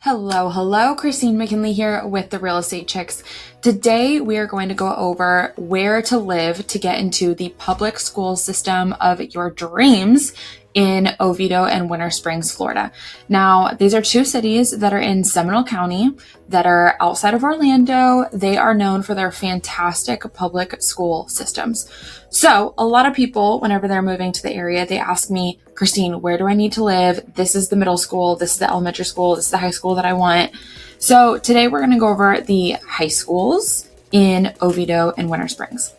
Hello, Kristine McKinley here with the Real Estate Chicks. Today we are going to go over where to live to get into the public school system of your dreams in Oviedo and Winter Springs, Florida. Now, these are two cities that are in Seminole County that are outside of Orlando. They are known for their fantastic public school systems. So a lot of people, whenever they're moving to the area, they ask me, Kristine, where do I need to live? This is the middle school. This is the elementary school. This is the high school that I want. So today we're going to go over the high schools in Oviedo and Winter Springs.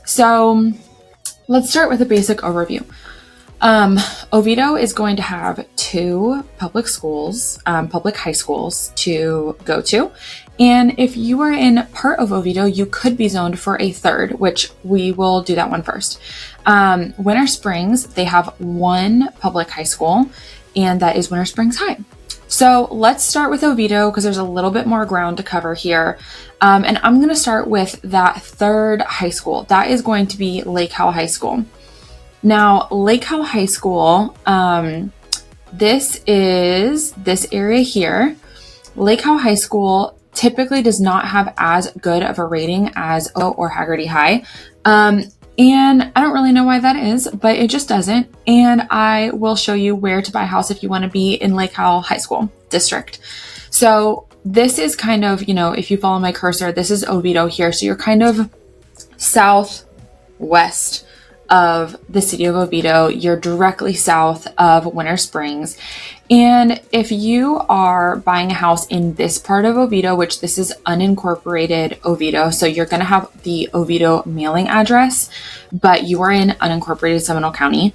So let's start with a basic overview. Oviedo is going to have two public schools, public high schools to go to. And if you are in part of Oviedo, you could be zoned for a third, which we will do that one first. Winter Springs, they have one public high school, and that is Winter Springs High. So let's start with Oviedo because there's a little bit more ground to cover here. And I'm going to start with that third high school. That is going to be Lake Howell High School. Now, Lake Howell High School, this is this area here. Lake Howell High School typically does not have as good of a rating as or Hagerty High. And I don't really know why that is, but it just doesn't. And I will show you where to buy a house if you want to be in Lake Howell High School district. So this is kind of, if you follow my cursor, this is Oviedo here. So you're kind of southwest of the city of Oviedo. You're directly south of Winter Springs. And if you are buying a house in this part of Oviedo, which this is unincorporated Oviedo, so you're going to have the Oviedo mailing address, but you are in unincorporated Seminole County.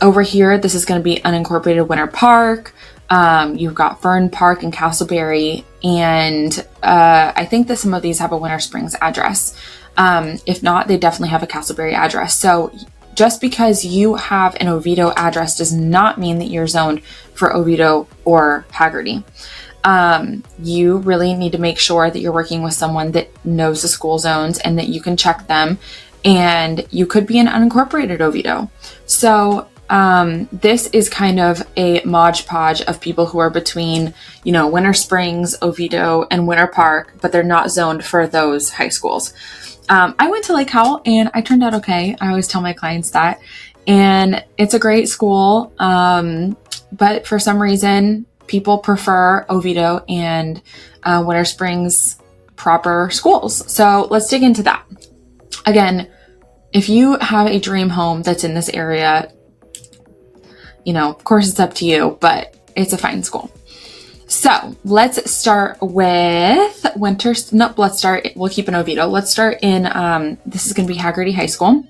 Over here, this is going to be unincorporated Winter Park. You've got Fern Park and Castleberry. And I think that some of these have a Winter Springs address. If not, they definitely have a Castleberry address. So just because you have an Oviedo address does not mean that you're zoned for Oviedo or Hagerty. You really need to make sure that you're working with someone that knows the school zones and that you can check them. And you could be in unincorporated Oviedo. So this is kind of a modge podge of people who are between, Winter Springs, Oviedo, and Winter Park, but they're not zoned for those high schools. I went to Lake Howell and I turned out okay. I always tell my clients that. And it's a great school. But for some reason, people prefer Oviedo and Winter Springs proper schools. So let's dig into that. Again, if you have a dream home that's in this area, of course it's up to you, but it's a fine school. So let's start with we'll keep in Oviedo. Let's start in, this is going to be Hagerty High School.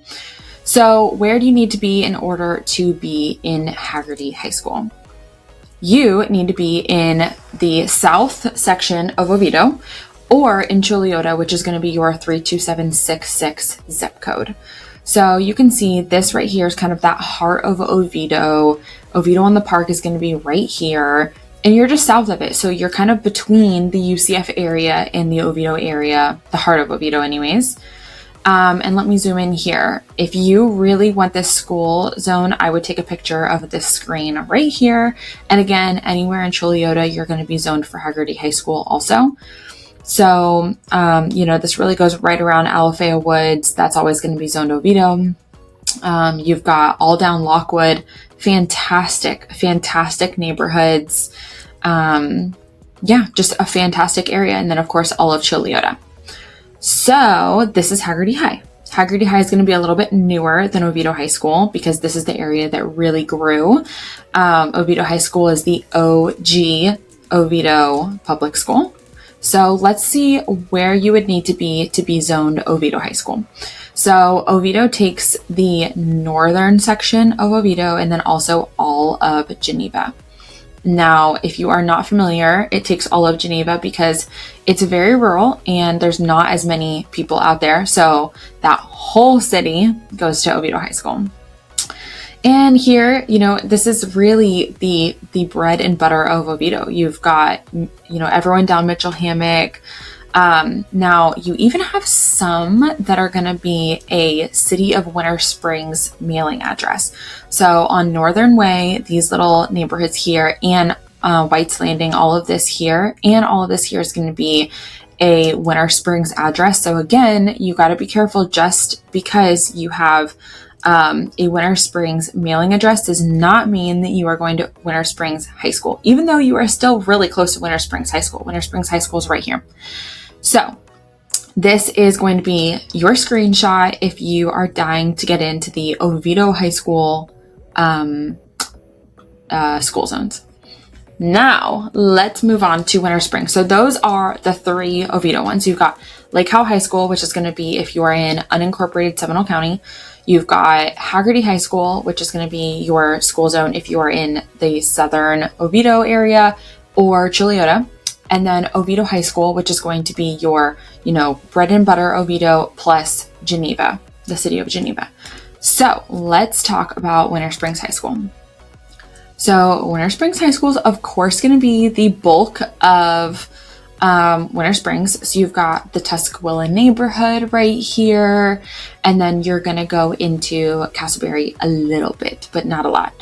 So where do you need to be in order to be in Hagerty High School? You need to be in the south section of Oviedo or in Choliota, which is going to be your 32766 zip code. So you can see this right here is kind of that heart of Oviedo. Oviedo on the Park is going to be right here. And you're just south of it. So you're kind of between the UCF area and the Oviedo area, the heart of Oviedo anyways. And let me zoom in here. If you really want this school zone, I would take a picture of this screen right here. And again, anywhere in Choliota, you're going to be zoned for Hagerty High School also. So, this really goes right around Alafaya Woods. That's always going to be zoned Oviedo. You've got all down Lockwood. Fantastic neighborhoods. Just a fantastic area. And then, of course, all of Choliota. So this is Hagerty High. Hagerty High is going to be a little bit newer than Oviedo High School because this is the area that really grew. Oviedo High School is the OG Oviedo Public School. So let's see where you would need to be zoned Oviedo High School. So Oviedo takes the northern section of Oviedo and then also all of Geneva. Now, if you are not familiar, it takes all of Geneva because it's very rural and there's not as many people out there. So that whole city goes to Oviedo High School. And here, this is really the bread and butter of Oviedo. You've got, everyone down Mitchell Hammock. Now, you even have some that are going to be a City of Winter Springs mailing address. So on Northern Way, these little neighborhoods here, and White's Landing, all of this here. And all of this here is going to be a Winter Springs address. So again, you got to be careful. Just because you have a Winter Springs mailing address does not mean that you are going to Winter Springs High School, even though you are still really close to Winter Springs High School. Winter Springs High School is right here. So this is going to be your screenshot if you are dying to get into the Oviedo High School school zones. Now, let's move on to Winter Springs. So those are the 3 Oviedo ones. You've got Lake Howell High School, which is going to be if you are in unincorporated Seminole County. You've got Hagerty High School, which is going to be your school zone if you are in the southern Oviedo area or Chiliota. And then Oviedo High School, which is going to be your, bread and butter Oviedo plus Geneva, the city of Geneva. So let's talk about Winter Springs High School. So Winter Springs High School is, of course, going to be the bulk of Winter Springs. So you've got the Tuscaloosa neighborhood right here, and then you're going to go into Castleberry a little bit, but not a lot.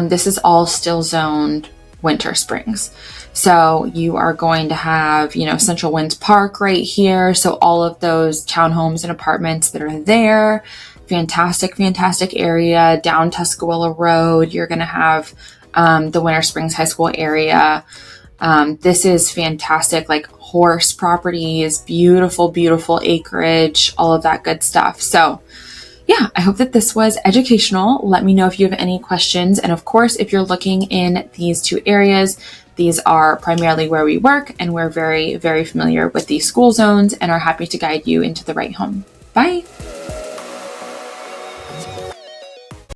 This is all still zoned Winter Springs. So you are going to have, Central Winds Park right here. So all of those townhomes and apartments that are there, fantastic area. Down Tuscaloosa Road, you're going to have the Winter Springs High School area. This is fantastic, like horse properties, beautiful acreage, all of that good stuff. So yeah, I hope that this was educational. Let me know if you have any questions. And of course, if you're looking in these 2 areas, these are primarily where we work, and we're very, very familiar with these school zones and are happy to guide you into the right home. Bye.